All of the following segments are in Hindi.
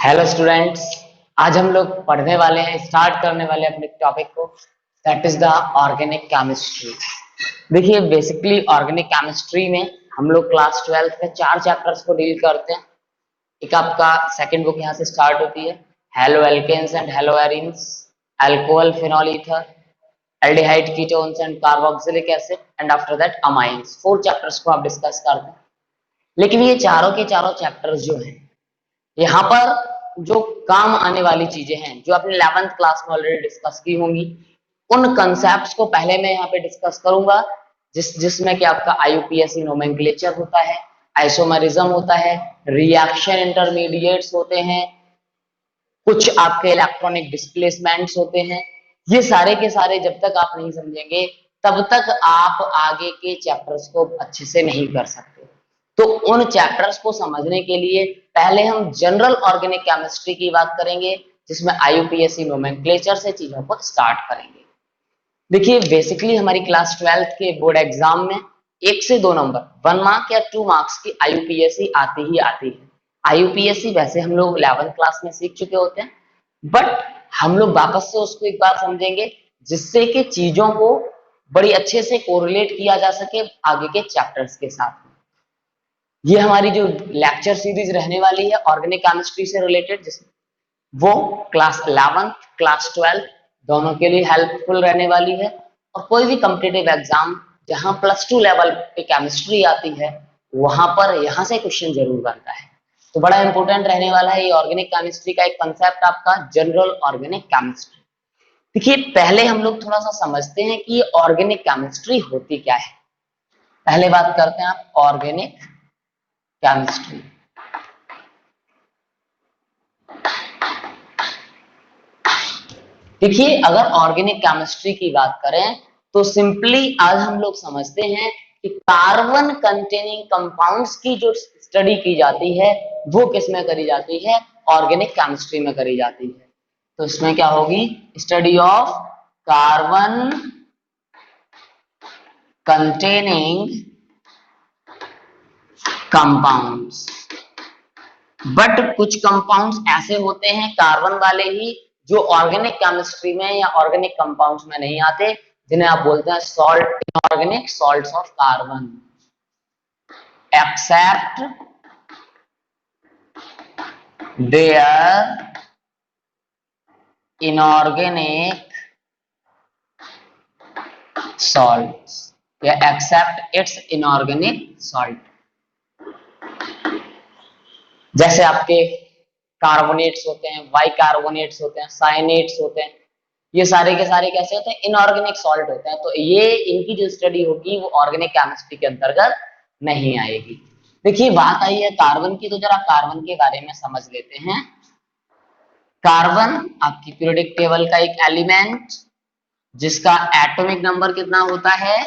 Hello students. आज हम लोग पढ़ने वाले हैं, स्टार्ट करने वाले हैं अपने टॉपिक को, that is the organic chemistry. देखिए, बेसिकली ऑर्गेनिक केमिस्ट्री में हम लोग क्लास 12th में 4 चैप्टर्स को डील करते हैं। एक आपका सेकंड बुक यहाँ से स्टार्ट होती है, haloalkanes and haloarenes, alcohol phenol ether, aldehyde ketones and carboxylic acid, and after that amines. 4 chapters को आप डिस्कस करते हैं। लेकिन ये चारों के चारों चैप्टर्स जो हैं, यहाँ पर जो काम आने वाली चीजें हैं, जो आपने 11th क्लास में ऑलरेडी डिस्कस की होंगी, उन कंसेप्ट्स को पहले मैं यहाँ पे डिस्कस करूंगा, जिसमें कि आपका आईयूपीएसी नोमेनक्लेचर होता है, आइसोमरिज्म होता है, रिएक्शन इंटरमीडिएट्स होते हैं, कुछ आपके इलेक्ट्रॉनिक डिस्प्लेसमेंट्स होते हैं। ये सारे के सारे जब तक आप नहीं समझेंगे, तब तक आप आगे के चैप्टर्स को अच्छे से नहीं कर सकते। तो उन चैप्टर्स को समझने के लिए पहले हम जनरल ऑर्गेनिक केमिस्ट्री की बात करेंगे, जिसमें आईयूपीएसी नोमेनक्लेचर से चीजों को स्टार्ट करेंगे। देखिए, बेसिकली हमारी क्लास 12th के बोर्ड एग्जाम में 1 से 2 नंबर, 1 मार्क या 2 मार्क्स की आईयूपीएसी आती ही आती है। आईयूपीएसी वैसे हम लोग 11th क्लास में सीख चुके होते हैं, बट हम लोग वापस से उसको एक बार समझेंगे, जिससे कि चीजों को बड़ी अच्छे से कोरिलेट किया जा सके आगे के चैप्टर्स के साथ। ये हमारी जो लेक्चर सीरीज रहने वाली है ऑर्गेनिक केमिस्ट्री से रिलेटेड, जिसमें वो क्लास 11th क्लास 12th दोनों के लिए हेल्पफुल रहने वाली है। और कोई भी कॉम्पिटिटिव एग्जाम जहां +2 लेवल पे केमिस्ट्री आती है, वहां पर यहाँ से क्वेश्चन जरूर बनता है। तो बड़ा इंपॉर्टेंट रहने वाला है ये ऑर्गेनिक केमिस्ट्री का एक कंसेप्ट, आपका जनरल ऑर्गेनिक केमिस्ट्री। देखिए, पहले हम लोग थोड़ा सा समझते हैं कि ये ऑर्गेनिक केमिस्ट्री होती क्या है। पहले बात करते हैं आप ऑर्गेनिक केमिस्ट्री। देखिए, अगर ऑर्गेनिक केमिस्ट्री की बात करें तो सिंपली आज हम लोग समझते हैं कि कार्बन कंटेनिंग कंपाउंड्स की जो स्टडी की जाती है, वो किस में करी जाती है? ऑर्गेनिक केमिस्ट्री में करी जाती है। तो इसमें क्या होगी? Study of carbon containing compounds. But कुछ कंपाउंड्स ऐसे होते हैं कार्बन वाले ही, जो ऑर्गेनिक केमिस्ट्री में या ऑर्गेनिक कंपाउंड्स में नहीं आते, जिन्हें आप बोलते हैं salt, inorganic salts of carbon, except their inorganic salts या एक्सेप्ट इट्स इनऑर्गेनिक सॉल्ट। जैसे आपके कार्बोनेट्स होते हैं, बाइकार्बोनेट्स होते हैं, साइनेट्स होते हैं, ये सारे के सारे कैसे होते हैं? इनऑर्गेनिक सॉल्ट होते हैं। तो ये इनकी जो स्टडी होगी वो ऑर्गेनिक केमिस्ट्री के अंतर्गत नहीं आएगी। देखिए, बात आई है कार्बन की, तो जरा कार्बन के बारे में समझ लेते हैं। कार्बन आपकी पीरियोडिक टेबल का एक एलिमेंट, जिसका एटॉमिक नंबर कितना होता है?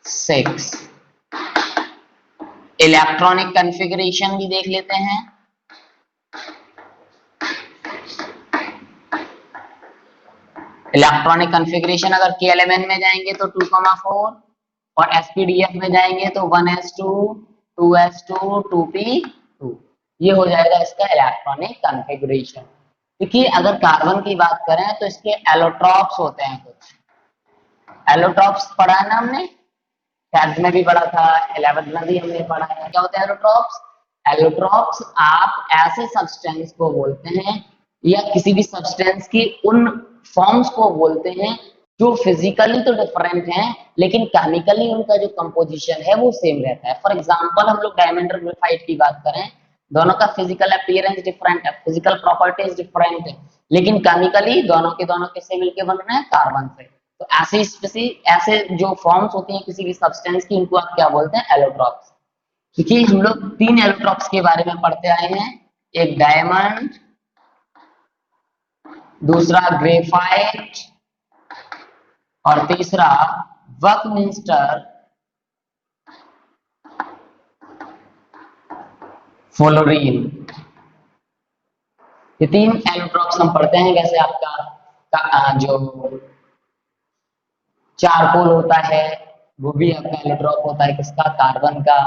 6। इलेक्ट्रॉनिक कॉन्फ़िगरेशन भी देख लेते हैं। इलेक्ट्रॉनिक कॉन्फ़िगरेशन अगर KLMN में जाएंगे तो 2,4, और SPDF में जाएंगे तो 1s2 2s2 2p2। ये हो जाएगा इसका इलेक्ट्रॉनिक कॉन्फ़िगरेशन। देखिए, अगर कार्बन की बात करें तो इसके एलोट्रॉप्स होते हैं कुछ। एलोट्रॉप्स पढ़ा है ना हमने, 10th में भी पढ़ा था, 11th में भी हमने पढ़ा है। क्या होते हैं एलोट्रॉप्स? एलोट्रॉप्स आप ऐसे सब्सटेंस को बोलते हैं या किसी भी सब्सटेंस की उन फॉर्म्स को बोलते हैं जो फिजिकली तो डिफरेंट हैं, लेकिन केमिकली उनका जो कंपोजिशन है वो सेम रहता है। फॉर एग्जांपल, हम लोग डायमंड और ग्रेफाइट की बात करें, दोनों का फिजिकल अपीयरेंस डिफरेंट है, फिजिकल प्रॉपर्टीज डिफरेंट है, लेकिन केमिकली दोनों के दोनों किससे मिलकर बन रहे हैं? कार्बन से। तो ऐसे जो फॉर्म्स होती हैं किसी भी सब्सटेंस की, उनको आप क्या बोलते हैं? एलोट्रॉप्स। देखिए, हम लोग 3 एलोट्रॉप्स के बारे में पढ़ते आए हैं, एक डायमंड, दूसरा ग्रेफाइट, और तीसरा बकमिंस्टर फ्लोरीन। ये 3 एलोट्रॉप्स हम पढ़ते हैं। जैसे आपका जो चारकोल होता है, वो भी आपका एलोट्रॉप होता है, किसका? कार्बन का।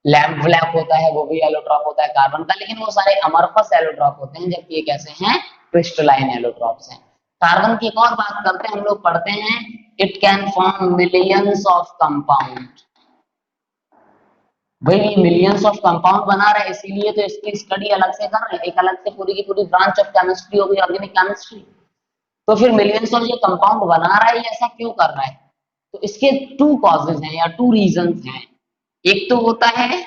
लैम्प ब्लैक होता है वो भी एलोट्रॉप होता है कार्बन का, लेकिन वो सारे अमorphous एलोट्रॉप होते हैं, जबकि ये कैसे हैं, क्रिस्टलाइन एलोट्रॉप्स हैं। कार्बन की एक और बात करते हैं, हम लोग पढ़ते हैं it can form millions of compound. भाई ये मिलियंस ऑफ कंपाउंड बना रहा है, इसीलिए तो इसकी स्टडी अलग से कर रहे हैं, एक अलग से पूरी की पूरी ब्रांच ऑफ केमिस्ट्री होगी, ऑर्गेनिक केमिस्ट्री। तो फिर मिलियंस ऑफ ये कंपाउंड बना रहा है, ये ऐसा क्यों कर रहा है? तो इसके टू कॉजेज हैं या टू रीजंस हैं। एक तो होता है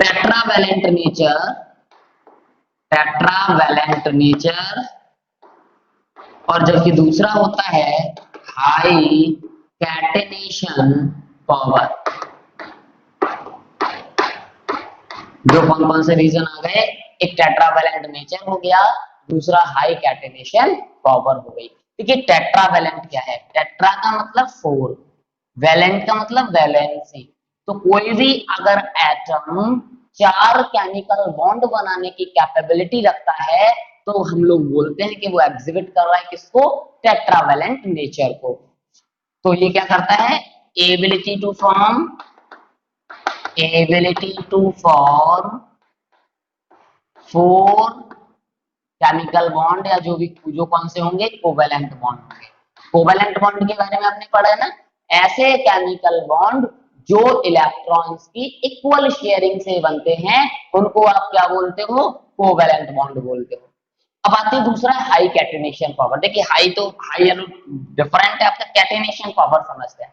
टेट्रावैलेंट नेचर, टेट्रावैलेंट नेचर, और जबकि दूसरा होता है हाई कैटेनेशन पावर। जो कौन कौन से रीजन आ गए, एक टेट्रावैलेंट नेचर हो गया, दूसरा हाई कैटेनेशन पावर हो गई। देखिए टेट्रावैलेंट क्या है, टेट्रा का मतलब फोर, वैलेंट का मतलब वैलेंसी। तो कोई भी अगर एटम चार केमिकल बॉन्ड बनाने की कैपेबिलिटी रखता है तो हम लोग बोलते हैं कि वो एग्जिबिट कर रहा है किसको, टेट्रावैलेंट नेचर को। तो ये क्या करता है, ability to form, ability to form four chemical bond, या जो भी जो कौन से होंगे, कोवेलेंट बॉन्ड होंगे। कोवेलेंट बॉन्ड के बारे में आपने पढ़ा है ना, ऐसे केमिकल बॉन्ड जो इलेक्ट्रॉन्स की इक्वल शेयरिंग से बनते हैं उनको आप क्या बोलते हो, कोवेलेंट बॉन्ड बोलते हो। अब आते हैं दूसरा हाई कैटेनेशन पावर। देखिए हाई तो हाई डिफरेंट है, आपका कैटेनेशन पावर समझते हैं।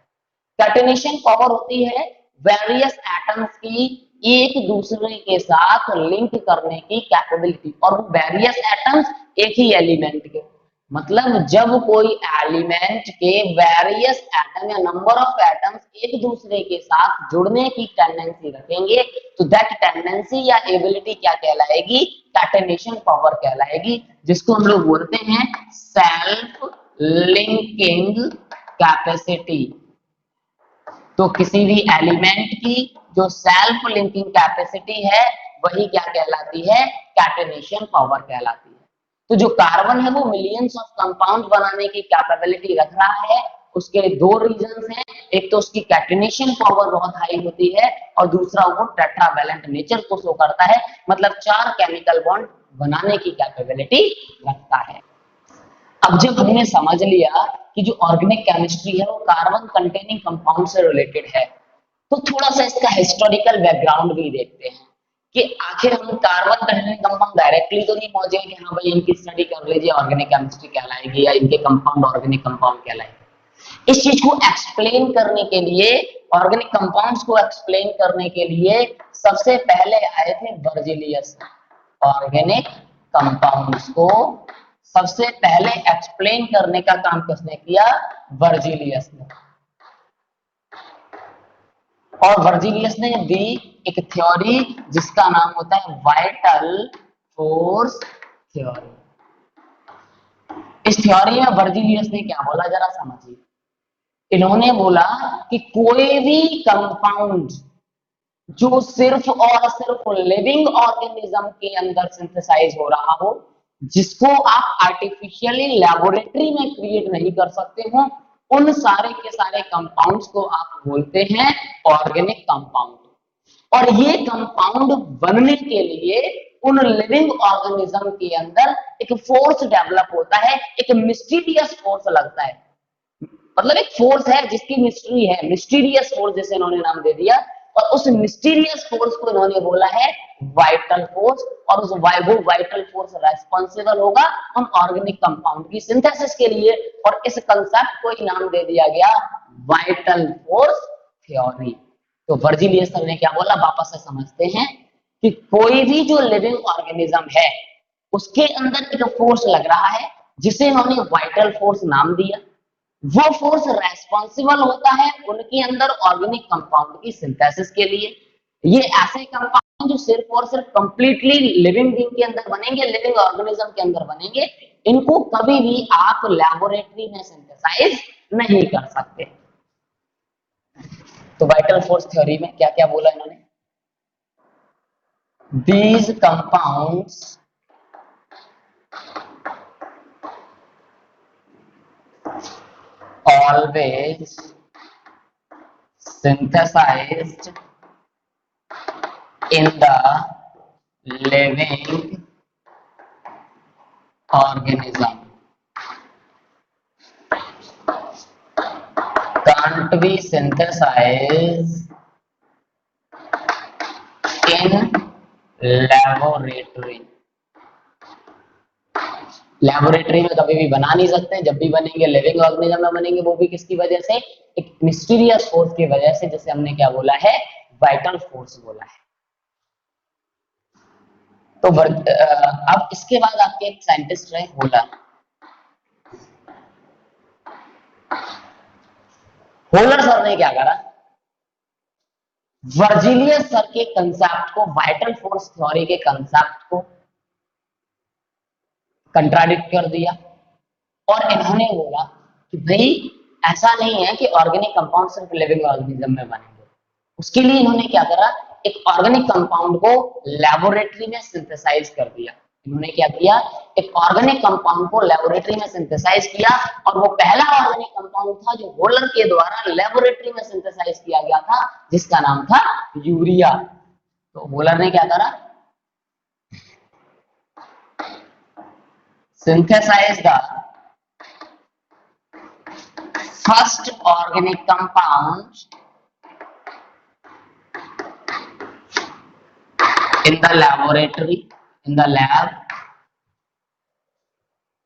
कैटेनेशन पावर होती है वेरियस एटम्स की एक दूसरे के साथ लिंक करने की कैपेबिलिटी, और वो वेरियस एटम्स एक ही एलिमेंट के, मतलब जब कोई एलिमेंट के वेरियस एटम या नंबर ऑफ एटम्स एक दूसरे के साथ जुड़ने की टेंडेंसी रखेंगे तो दैट टेंडेंसी या एबिलिटी क्या कहलाएगी, कैटेनेशन पावर कहलाएगी, जिसको हम लोग बोलते हैं सेल्फ लिंकिंग कैपेसिटी। तो किसी भी एलिमेंट की जो सेल्फ लिंकिंग कैपेसिटी है वही क्या कहलाती है, कैटेनेशन पावर कहलाती है। तो जो कार्बन है वो मिलियंस ऑफ कंपाउंड बनाने की कैपेबिलिटी रख रहा है, उसके दो रीजंस हैं, एक तो उसकी कैटेनेशन पावर बहुत हाई होती है और दूसरा वो टेट्रावैलेंट नेचर को शो करता है, मतलब चार केमिकल बॉन्ड बनाने की कैपेबिलिटी रखता है। अब जब हमने समझ लिया कि जो ऑर्गेनिक केमिस्ट्री है वो कार्बन कंटेनिंग कंपाउंड से रिलेटेड है, तो थोड़ा सा इसका हिस्टोरिकल बैकग्राउंड भी देखते हैं कि आखिर हम कार्बन कंटेनिंग कंपाउंड डायरेक्टली तो नहीं पहुंचे कि हाँ भाई इनकी स्टडी कर लीजिए ऑर्गेनिक केमिस्ट्री कहलाएगी या इनके कंपाउंड ऑर्गेनिक कंपाउंड कहलाएंगे। इस चीज को एक्सप्लेन करने के लिए, ऑर्गेनिक कंपाउंड्स को एक्सप्लेन करने के लिए सबसे पहले आए थे वर्जिलियस। ऑर्गेनिक कंपाउंड्स को सबसे पहले एक्सप्लेन करने का काम किसने किया, वर्जिलियस ने। और वर्जिलियस ने दी एक थ्योरी जिसका नाम होता है वाइटल फोर्स थ्योरी। इस थ्योरी में वर्जिलियस ने क्या बोला जरा समझिए। इन्होंने बोला कि कोई भी कंपाउंड जो सिर्फ और सिर्फ लिविंग ऑर्गेनिज्म के अंदर सिंथेसाइज हो रहा हो, जिसको आप आर्टिफिशियली लेबोरेटरी में क्रिएट नहीं कर सकते हो, उन सारे के सारे कंपाउंड्स को आप बोलते हैं ऑर्गेनिक कंपाउंड। और ये कंपाउंड बनने के लिए उन लिविंग ऑर्गेनिज्म के अंदर एक फोर्स डेवलप होता है, एक मिस्टीरियस फोर्स लगता है, मतलब एक फोर्स है जिसकी मिस्ट्री है, मिस्टीरियस फोर्स जैसे इन्होंने नाम दे दिया। और उस मिस्टीरियस फोर्स को इन्होंने बोला है वाइटल फोर्स, और उस वो वाइटल फोर्स रेस्पॉन्सिबल होगा हम ऑर्गेनिक कंपाउंड की सिंथेसिस के लिए, और इस कंसेप्ट को ही नाम दे दिया गया वाइटल फोर्स थ्योरी। तो वर्जिलियस ने क्या बोला, वापस से समझते हैं कि कोई भी जो लिविंग ऑर्गेनिज्म है उसके अंदर एक फोर्स लग रहा है जिसे इन्होंने वाइटल फोर्स नाम दिया। वो फोर्स रेस्पॉन्सिबल होता है उनके अंदर ऑर्गेनिक कंपाउंड की सिंथेसिस के लिए। ये ऐसे कंपाउंड जो सिर्फ और सिर्फ कंप्लीटली लिविंग बीइंग के अंदर बनेंगे, लिविंग ऑर्गेनिज्म के अंदर बनेंगे, इनको कभी भी आप लेबोरेटरी में सिंथेसाइज नहीं कर सकते। तो वाइटल फोर्स थ्योरी में क्या क्या बोला इन्होंने, these compounds always synthesized in the living organism can't be synthesized in laboratory. Laboratory में कभी भी बना नहीं सकते, जब भी बनेंगे लिविंग ऑर्गेनिज्म में बनेंगे, वो भी किसकी वजह से, एक मिस्टीरियस फोर्स की वजह से, जिसे हमने क्या बोला है, वाइटल फोर्स बोला है। तो अब इसके बाद आपके एक साइंटिस्ट रहे होलर। होलर सर ने क्या करा, वर्जिलियस सर के कंसेप्ट को, वाइटल फोर्स थ्योरी के कंसेप्ट को कंट्राडिक्ट कर दिया और इन्होंने बोला कि भाई ऐसा नहीं है कि ऑर्गेनिक कंपाउंड सिर्फ लिविंग ऑर्गेनिज्म में बनेंगे। उसके लिए इन्होंने क्या करा, एक ऑर्गेनिक कंपाउंड को लेबोरेटरी में सिंथेसाइज कर दिया। इन्होंने क्या किया, एक ऑर्गेनिक कंपाउंड को लेबोरेटरी में सिंथेसाइज किया और वो पहला ऑर्गेनिक कंपाउंड था जो होलर के द्वारा लेबोरेटरी में सिंथेसाइज किया गया था, जिसका नाम था यूरिया। तो होलर ने क्या करा, synthesize the first organic compound in the laboratory, in the lab।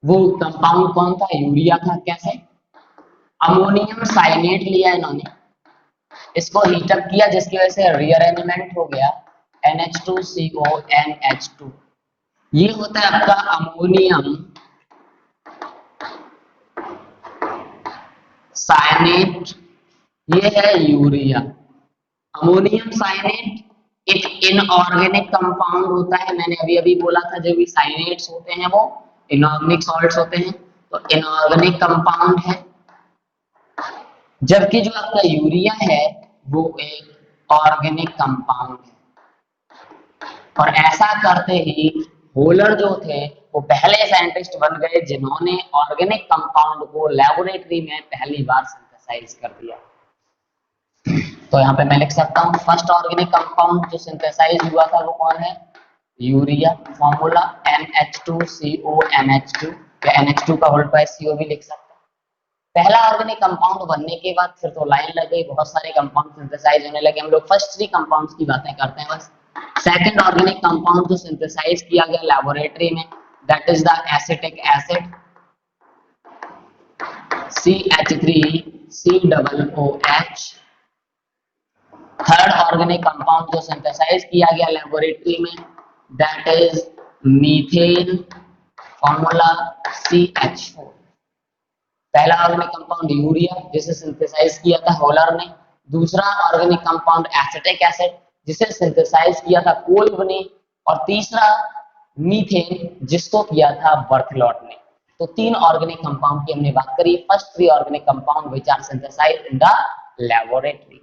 वो कंपाउंड कौन था, यूरिया था। कैसे, अमोनियम साइनेट लिया इन्होंने, इसको हीटअप किया, जिसकी वजह से रीअरेंजमेंट हो गया NH2CO NH2। ये होता है आपका अमोनियम साइनेट, ये है यूरिया। अमोनियम साइनेट एक इनऑर्गेनिक कंपाउंड होता है, मैंने अभी अभी बोला था, जो भी साइनेट्स होते हैं वो इनऑर्गेनिक सॉल्ट्स होते हैं, तो इनऑर्गेनिक कंपाउंड है। जबकि जो आपका यूरिया है वो एक ऑर्गेनिक कंपाउंड है। और ऐसा करते ही होलर जो थे वो पहले साइंटिस्ट बन गए जिन्होंने ऑर्गेनिक कंपाउंड को लेबोरेटरी में पहली बार सिंथेसाइज कर दिया। तो यहाँ पे मैं लिख सकता हूँ फर्स्ट ऑर्गेनिक कंपाउंड जो सिंथेसाइज हुआ था वो कौन है, यूरिया। फॉर्मूला NH2CONH2 या NH2 का होल ट्वाइस CO भी लिख सकते हैं। पहला ऑर्गेनिक कंपाउंड बनने के बाद फिर तो लाइन लग गई, बहुत सारे कंपाउंड सिंथेसाइज होने लगे। हम लोग फर्स्ट 3 कंपाउंड्स की बातें करते हैं बस। सेकंड ऑर्गेनिक कंपाउंड जो सिंथेसाइज किया गया लेबोरेटरी में, that is the acetic acid CH3COOH। Third organic compound जो सिंथेसाइज किया गया लेबोरेटरी में, that is methane. Formula CH4। पहला ऑर्गेनिक कंपाउंड यूरिया जिसे सिंथेसाइज किया था होलर ने। दूसरा ऑर्गेनिक कंपाउंड एसिटिक एसिड जिसे सिंथेसाइज किया था कोल्ब ने। और तीसरा मीथेन जिसको किया था बर्थलॉट ने। तो 3 ऑर्गेनिक कंपाउंड की हमने बात करी। First 3 organic compound which are synthesised in the laboratory.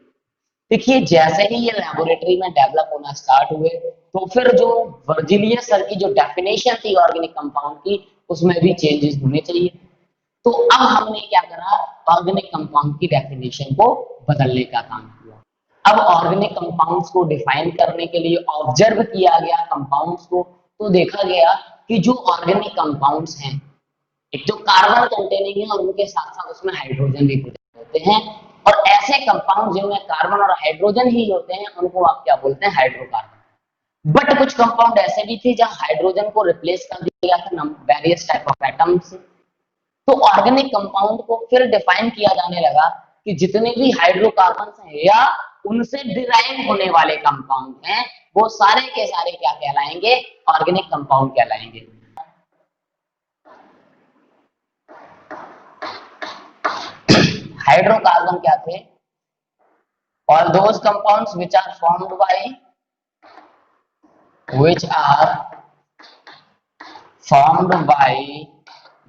देखिए जैसे ही ये लेबोरेटरी में डेवलप होना स्टार्ट हुए तो फिर जो वर्जिलियस सर की जो डेफिनेशन थी ऑर्गेनिक कंपाउंड की उसमें भी चेंजेस होने चाहिए। तो अब हमने क्या करा, ऑर्गेनिक कंपाउंड की डेफिनेशन को बदलने का काम किया। अब ऑर्गेनिक कंपाउंड्स को डिफाइन करने के लिए ऑब्जर्व किया गया कंपाउंड्स को, तो देखा गया कि जो ऑर्गेनिक कंपाउंड्स हैं एक तो कार्बन कंटेनिंग है और उनके साथ साथ उसमें हाइड्रोजन भी होते हैं। और ऐसे कंपाउंड जिनमें कार्बन और हाइड्रोजन ही होते हैं उनको आप क्या बोलते हैं, हाइड्रोकार्बन। बट कुछ कंपाउंड ऐसे भी थे जहां हाइड्रोजन को रिप्लेस कर दिया गया था वेरियस टाइप ऑफ एटम्स से। तो ऑर्गेनिक कंपाउंड को फिर डिफाइन किया जाने लगा कि जितने भी हाइड्रोकार्बन्स हैं या उनसे डिराइव होने वाले कंपाउंड हैं वो सारे के सारे क्या कहलाएंगे, ऑर्गेनिक कंपाउंड कहलाएंगे। हाइड्रोकार्बन क्या थे, all those compounds which are formed by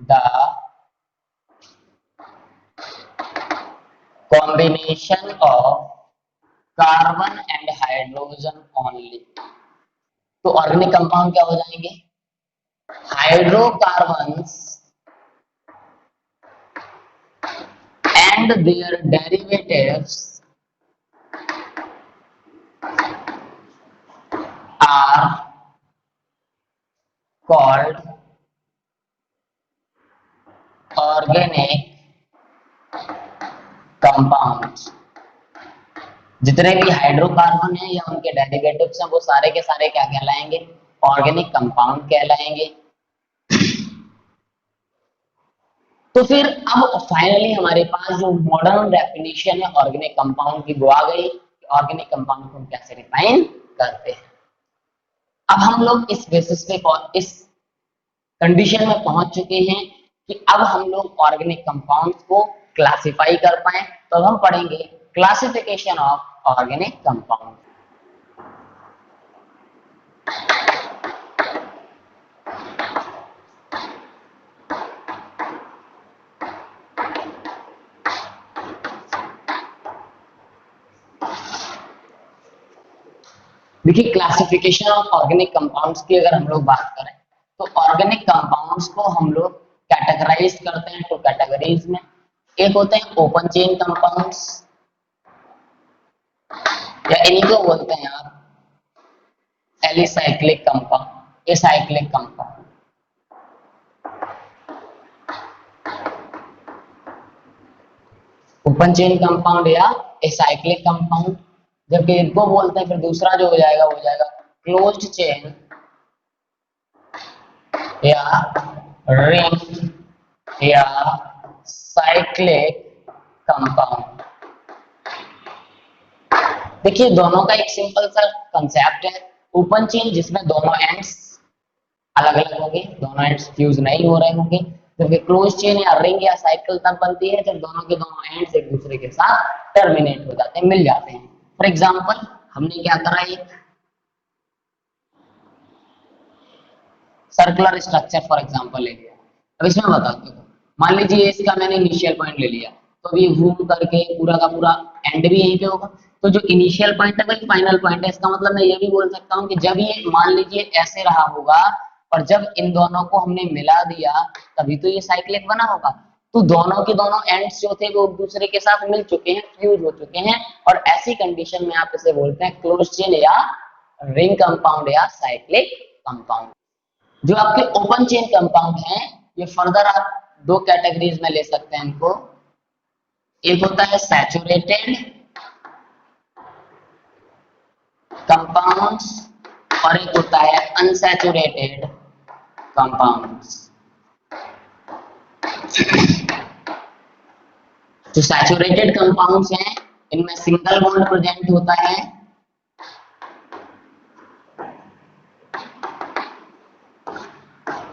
the combination of carbon and hydrogen only. तो ऑर्गेनिक कंपाउंड क्या हो जाएंगे, hydrocarbons and their derivatives are called organic compounds. जितने भी हाइड्रोकार्बन है या उनके डेरिवेटिव्स हैं वो सारे के सारे क्या कहलाएंगे? ऑर्गेनिक कंपाउंड कहलाएंगे। तो फिर अब फाइनली हमारे पास जो मॉडर्न डेफिनेशन है ऑर्गेनिक कंपाउंड की वो आ गई। ऑर्गेनिक कंपाउंड को हम कैसे डिफाइन करते हैं। अब हम लोग इस बेसिस पे इस कंडीशन में पहुंच चुके हैं कि अब हम लोग ऑर्गेनिक कंपाउंड्स को क्लासिफाई कर पाए, तो अब हम पढ़ेंगे क्लासिफिकेशन ऑफ ऑर्गेनिक कंपाउंड। देखिए क्लासिफिकेशन ऑफ ऑर्गेनिक कंपाउंड्स की अगर हम लोग बात करें तो ऑर्गेनिक कंपाउंड्स को हम लोग कैटेगराइज करते हैं टू कैटेगरीज में। एक होते हैं ओपन चेन कंपाउंड्स या इन्हीं को बोलते हैं आप alicyclic compound, acyclic compound. Open chain compound या एसाइक्लिक कंपाउंड। जबकि इनको बोलते हैं फिर दूसरा जो हो जाएगा क्लोज्ड चेन या रिंग या साइक्लिक कंपाउंड। देखिए दोनों का एक सिंपल सा कंसेप्ट है। ओपन चेन जिसमें दोनों एंड्स अलग अलग होंगे, दोनों एंड्स फ्यूज नहीं हो रहे होंगे, जबकि क्लोज चेन या रिंग या साइकिल तब बनती है जब दोनों के दोनों एंड्स एक दूसरे के साथ टर्मिनेट हो जाते हैं, मिल जाते हैं। फॉर एग्जांपल हमने क्या करा, एक सर्कुलर स्ट्रक्चर फॉर एग्जांपल ले लिया। अब इसमें बताते हो, मान लीजिए इसका मैंने इनिशियल पॉइंट ले लिया, तो अभी घूम करके पूरा का पूरा एंड भी यहीं पे होगा। तो जो इनिशियल पॉइंट है वही फाइनल पॉइंट है। इसका मतलब मैं ये भी बोल सकता हूँ कि जब ये मान लीजिए ऐसे रहा होगा और जब इन दोनों को हमने मिला दिया तभी तो ये साइक्लिक बना होगा। तो दोनों के दोनों एंड्स जो थे वो एक दूसरे के साथ मिल चुके हैं, फ्यूज हो चुके हैं, और ऐसी कंडीशन में आप इसे बोलते हैं क्लोज चेन या रिंग कंपाउंड या साइक्लिक कंपाउंड। जो आपके ओपन चेन कंपाउंड हैं ये फर्दर आप दो कैटेगरीज में ले सकते हैं इनको। एक होता है सैचुरेटेड कंपाउंड्स और एक होता है अनसैचुरेटेड कंपाउंड्स। जो सैचुरेटेड कंपाउंड्स हैं इनमें सिंगल बॉन्ड प्रेजेंट होता है,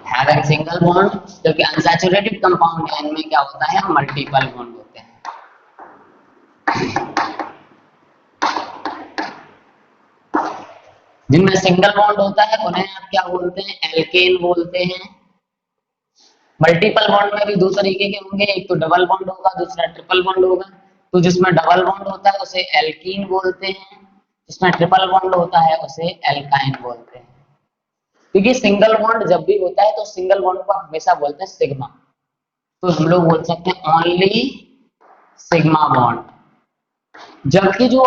हैविंग सिंगल बॉन्ड, जबकि अनसैचुरेटेड कंपाउंड है इनमें क्या होता है, मल्टीपल बॉन्ड होते हैं। जिनमें सिंगल बॉन्ड होता है उन्हें आप क्या बोलते हैं, एल्केन बोलते हैं। मल्टीपल बॉन्ड में भी दो तरीके के होंगे, एक तो डबल बॉन्ड होगा, दूसरा ट्रिपल बॉन्ड होगा। तो जिसमें डबल बॉन्ड होता है उसे एल्कीन बोलते हैं, जिसमें ट्रिपल बॉन्ड होता है उसे एल्काइन बोलते हैं। क्योंकि सिंगल बॉन्ड जब भी होता है तो सिंगल बॉन्ड को हमेशा बोलते हैं सिग्मा, तो हम लोग बोल सकते हैं ओनली सिग्मा बॉन्ड। जबकि जो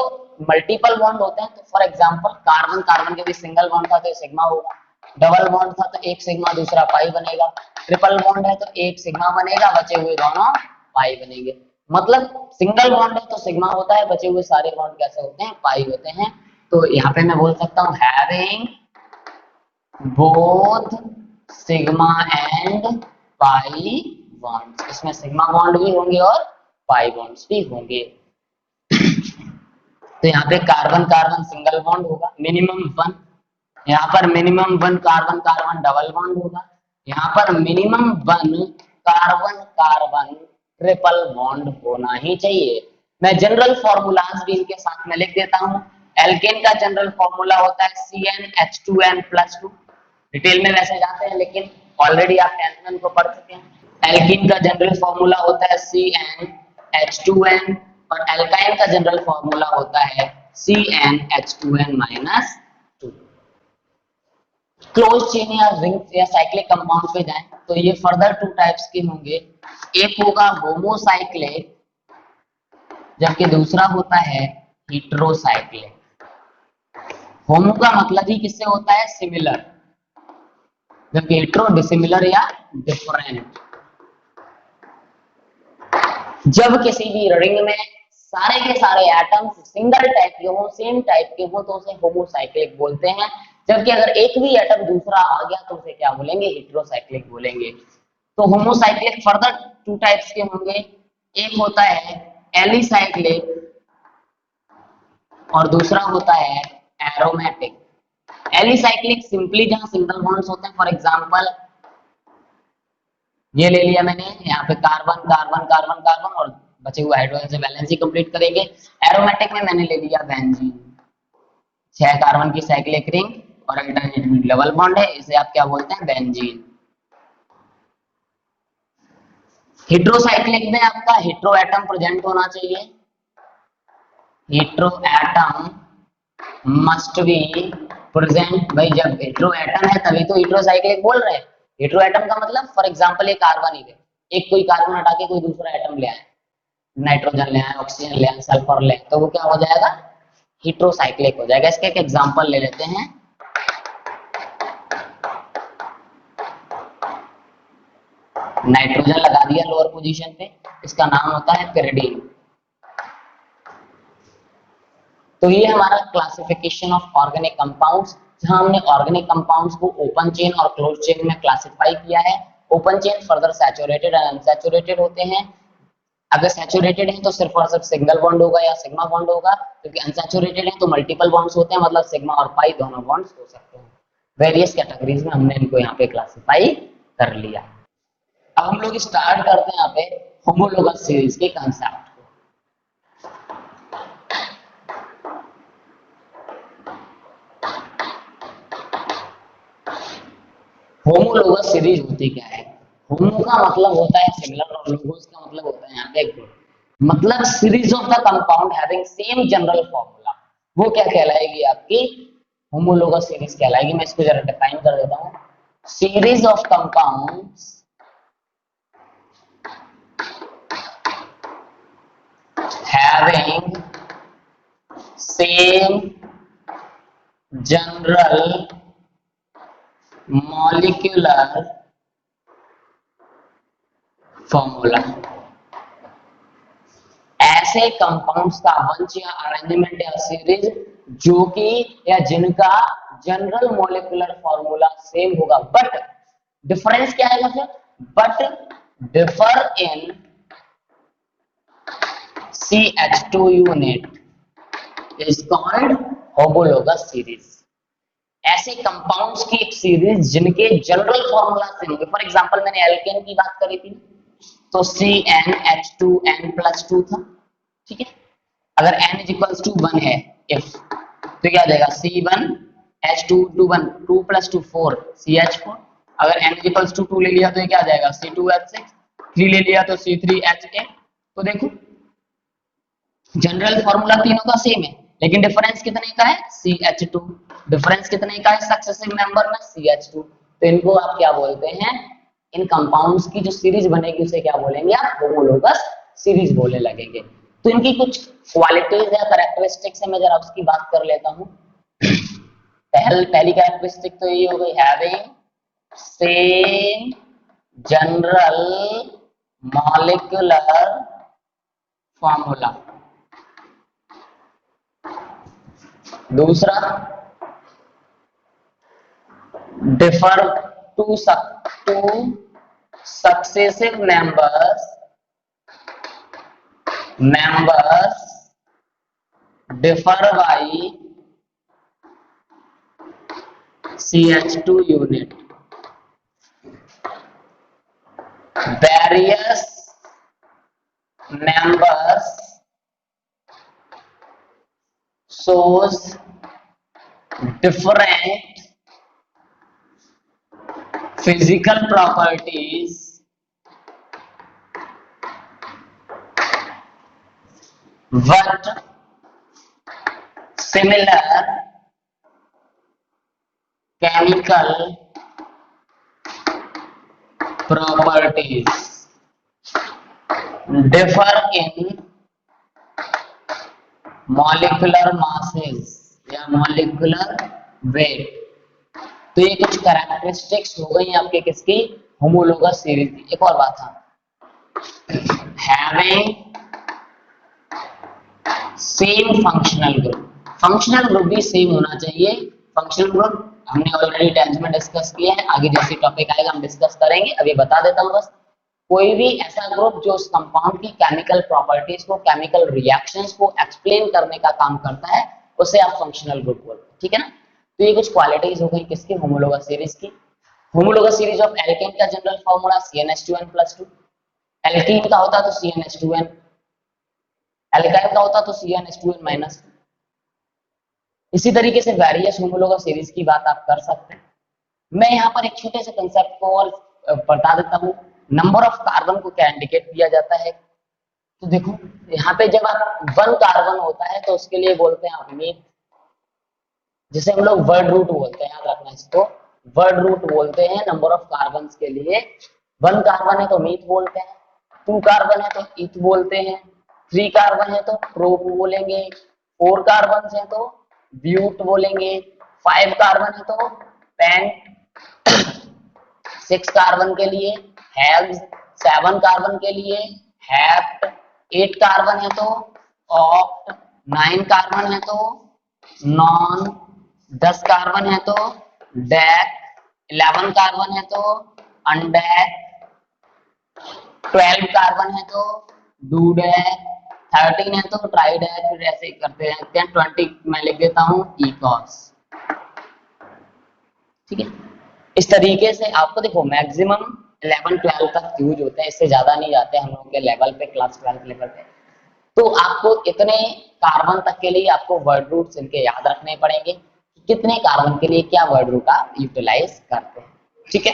मल्टीपल बॉन्ड होते हैं तो फॉर एग्जांपल कार्बन कार्बन के भी सिंगल बॉन्ड था तो सिग्मा होगा, डबल बॉन्ड था तो एक सिग्मा दूसरा पाई बनेगा, ट्रिपल बॉन्ड है तो एक सिग्मा बनेगा, बचे हुए दोनों पाई बनेंगे। मतलब सिंगल बॉन्ड है तो सिग्मा होता है, बचे हुए सारे बॉन्ड कैसे होते हैं, पाई होते हैं। तो यहाँ पे मैं बोल सकता हूँ having both sigma and pi bonds. इसमें सिग्मा बॉन्ड भी होंगे और पाई बॉन्ड्स भी होंगे। तो यहाँ पे कार्बन कार्बन सिंगल बॉन्ड होगा मिनिमम 1, यहाँ पर minimum 1 carbon carbon double bond होगा, यहाँ पर minimum 1 carbon carbon triple bond होना ही चाहिए। मैं जनरल फॉर्मूलाज भी इनके साथ में लिख देता हूँ। एल्केन का जनरल फॉर्मूला होता है CnH2n+2। डिटेल में वैसे जाते हैं लेकिन ऑलरेडी आप 10th में इनको पढ़ चुके हैं। एल्कीन का जनरल फॉर्मूला होता है CnH2n और एल्काइन का जनरल फॉर्मूला होता है CnH2n-2। क्लोज चेन या रिंग या साइक्लिक कंपाउंड पे जाएं तो ये फर्दर 2 टाइप्स के होंगे। एक होगा होमोसाइक्लिक जबकि दूसरा होता है हेटेरोसाइक्लिक। होमो का मतलब ही किससे होता है? सिमिलर, जबकि हेट्रो डिसिमिलर या डिफरेंट। जब किसी भी रिंग में सारे के सारे एटम्स सिंगल टाइप के हो, सेम टाइप के हो, तो उसे होमोसाइक्लिक बोलते हैं। जबकि अगर एक भी एटम दूसरा आ गया तो उसे क्या बोलेंगे? हेट्रोसाइक्लिक बोलेंगे। तो होमोसाइक्लिक फर्दर टू टाइप्स के होंगे, एक होता है एलिसाइक्लिक और दूसरा होता है एरोमेटिक। एलिसाइक्लिक सिंपली जहां सिंगल बॉन्ड्स होते हैं, फॉर एग्जांपल ये ले लिया मैंने, यहाँ पे कार्बन कार्बन कार्बन कार्बन और बचे हुए हाइड्रोजन से वैलेंसी कंप्लीट करेंगे। एरोमेटिक में मैंने ले लिया बेंजीन, 6 कार्बन की साइक्लिक रिंग और अल्टरनेट में डबल बॉन्ड है, इसे आप क्या बोलते हैं? बेंजीन। हेट्रोसाइक्लिक में आपका हेट्रो एटम प्रेजेंट होना चाहिए, hetero atom must be present. भाई जब हेट्रो एटम है तभी तो हेट्रोसाइक्लिक बोल रहे हैं। हेट्रो एटम का मतलब फॉर एग्जांपल एक कार्बन ही है, एक कोई कार्बन हटा के कोई दूसरा एटम ले आए, नाइट्रोजन ले आए, ऑक्सीजन ले आए, सल्फर ले आए, तो वो क्या हो जाएगा? हेट्रोसाइक्लिक हो जाएगा। इसका एक एग्जांपल ले लेते हैं, नाइट्रोजन लगा दिया लोअर पोजीशन पे, इसका नाम होता है पिरिडीन। तो ये हमारा क्लासिफिकेशन ऑफ ऑर्गेनिक कंपाउंड्स, जहां हमने ऑर्गेनिक कंपाउंड्स को ओपन चेन और क्लोज चेन में क्लासिफाई किया है। Open chain further saturated and unsaturated होते हैं। अगर सैचुरेटेड है तो सिर्फ और सिर्फ सिंगल बॉन्ड होगा या सिग्मा बॉन्ड होगा, क्योंकि अनसैचुरेटेड है तो मल्टीपल बॉन्ड्स होते हैं, मतलब सिग्मा और पाई दोनों बॉन्ड्स हो सकते हैं। वेरियस कैटेगरीज में हमने इनको यहाँ पे क्लासिफाई कर लिया। अब हम लोग स्टार्ट करते हैं यहाँ पे होमोलोगस सीरीज के कंसेप्ट। होमोलोगस सीरीज होती क्या है? होमो का मतलब होता है सिमिलर और लोगोस का मतलब होता है यहाँ पे गुड, मतलब series of the compound having same general formula, वो क्या कहलाएगी? आपकी होमोलोगस सीरीज कहलाएगी। मैं इसको जरा डिफाइन कर देता हूँ। Series of compounds having same general molecular formula। ऐसे कंपाउंड्स का वंश या अरेंजमेंट या सीरीज जो कि या जिनका जनरल मॉलिक्यूलर फॉर्मूला सेम होगा, बट डिफरेंस क्या आएगा फिर? But differ in CH2 unit is called homologous series। ऐसे कंपाउंड्स की एक सीरीज जिनके जनरल फॉर्मूला सेम होंगे। फॉर एग्जांपल मैंने एल्केन की बात करी थी, तो CnH2n+2 था, ठीक है। अगर n इज इक्वल्स टू 1 है इफ, तो क्या आ जाएगा? C1H2 2 + 2 4 CH4। अगर n इज इक्वल्स टू 2 ले लिया तो ये क्या आ जाएगा? C2H6। 3 ले लिया तो C3H8। तो देखो जनरल फॉर्मूला तीनों का सेम है, लेकिन डिफरेंस कितने का है? CH2। डिफरेंस कितने का है सक्सेसिव मेंबर में? CH2। तो इनको आप क्या बोलते हैं? इन कंपाउंड्स की जो सीरीज बनेगी उसे क्या बोलेंगे आप? होमोलोगस सीरीज बोलने लगेंगे। तो इनकी कुछ क्वालिटीज या कैरेक्टरिस्टिक्स है, मैं जरा उसकी बात कर लेता हूँ। पहली कैरेक्टरिस्टिक तो ये हो गई, having same general molecular formula. दूसरा, differ to successive members differ by CH2 unit। Various members shows different physical properties but similar chemical properties, differ in molecular masses या मॉलिक्यूलर वेट। तो ये कुछ कैरेक्टरिस्टिक्स हो गई आपके किसकी, होमोलोगस सीरीज की। एक और बात था, having same functional group, functional group भी सेम होना चाहिए। फंक्शनल ग्रुप हमने ऑलरेडी टेंथ में डिस्कस किया है, आगे जैसे टॉपिक आएगा हम डिस्कस करेंगे। अभी बता देता हूँ बस, कोई भी ऐसा ग्रुप जो उस कंपाउंड की केमिकल प्रॉपर्टीज को, केमिकल रिएक्शंस को एक्सप्लेन करने का काम करता है, उसे आप फंक्शनल ग्रुप बोलते हैं, ठीक है ना। तो ये कुछ क्वालिटीज हो गई किसकी, होमोलोगस सीरीज की। होमोलोगस सीरीज ऑफ एल्केन का जनरल फॉर्मूला CnH2n+2, एल्कीन का होता तो CnH2n, एल्काइल का होता तो CnH2n-2। इसी तरीके से वेरियस होमोलोगस सीरीज की बात आप कर सकते हैं। मैं यहाँ पर एक छोटे से कंसेप्ट को और बता देता हूँ। नंबर ऑफ कार्बन को क्या इंडिकेट किया जाता है, तो देखो यहाँ पे जब आप 1 कार्बन होता है तो उसके लिए बोलते हैं आप मीथ, जिसे हम लोग वर्ड रूट बोलते हैं, याद रखना इसको, वर्ड रूट बोलते हैं नंबर ऑफ कार्बन के लिए। 1 कार्बन है तो मीथ बोलते हैं, 2 कार्बन है तो ईथ बोलते हैं, 3 कार्बन है तो प्रोप बोलेंगे, 4 कार्बन है तो ब्यूट बोलेंगे, 5 कार्बन है तो पेंट, 6 कार्बन के लिए हेल्स, 7 कार्बन के लिए हेप्ट, 8 कार्बन है तो ऑक्ट, 9 कार्बन है तो नॉन, 10 कार्बन है तो डेक, 11 कार्बन है तो अनडेक, 12 कार्बन है तो डूडेक, 13 है तो ट्राइडेक, फिर ऐसे ही करते हैं। 20 मैं लिख देता हूँ इकॉस, ठीक है। इस तरीके से आपको देखो मैक्सिमम 11-12 तक यूज होते हैं, इससे ज्यादा नहीं जाते हम लोगों के लेवल पे, क्लास 12 लेवल पे। तो आपको इतने कार्बन तक के लिए आपको वर्ड रूट्स इनके याद रखने पड़ेंगे, कितने कार्बन के लिए क्या वर्ड रूट आप यूटिलाइज करते हैं, ठीक है।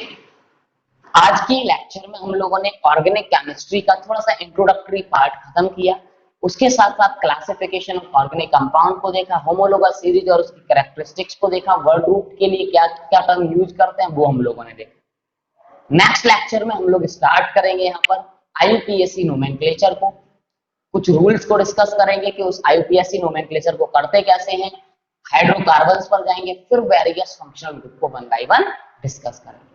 आज की लेक्चर में हम लोगों ने ऑर्गेनिक केमिस्ट्री का थोड़ा सा इंट्रोडक्टरी पार्ट खत्म किया, उसके साथ साथ क्लासिफिकेशन ऑफ ऑर्गेनिक कंपाउंड को देखा, होमोलोगस सीरीज और उसकी कैरेक्टरिस्टिक्स को देखा, वर्ड रूट के लिए क्या क्या टर्म यूज करते हैं वो हम लोगों ने देखा। नेक्स्ट लेक्चर में हम लोग स्टार्ट करेंगे यहाँ पर IUPAC नोमेनक्लेचर को, कुछ रूल्स को डिस्कस करेंगे कि उस IUPAC नोमेनक्लेचर को करते कैसे हैं, हाइड्रोकार्बन्स पर जाएंगे, फिर वेरियस फंक्शनल ग्रुप को 1 बाय 1 डिस्कस करेंगे।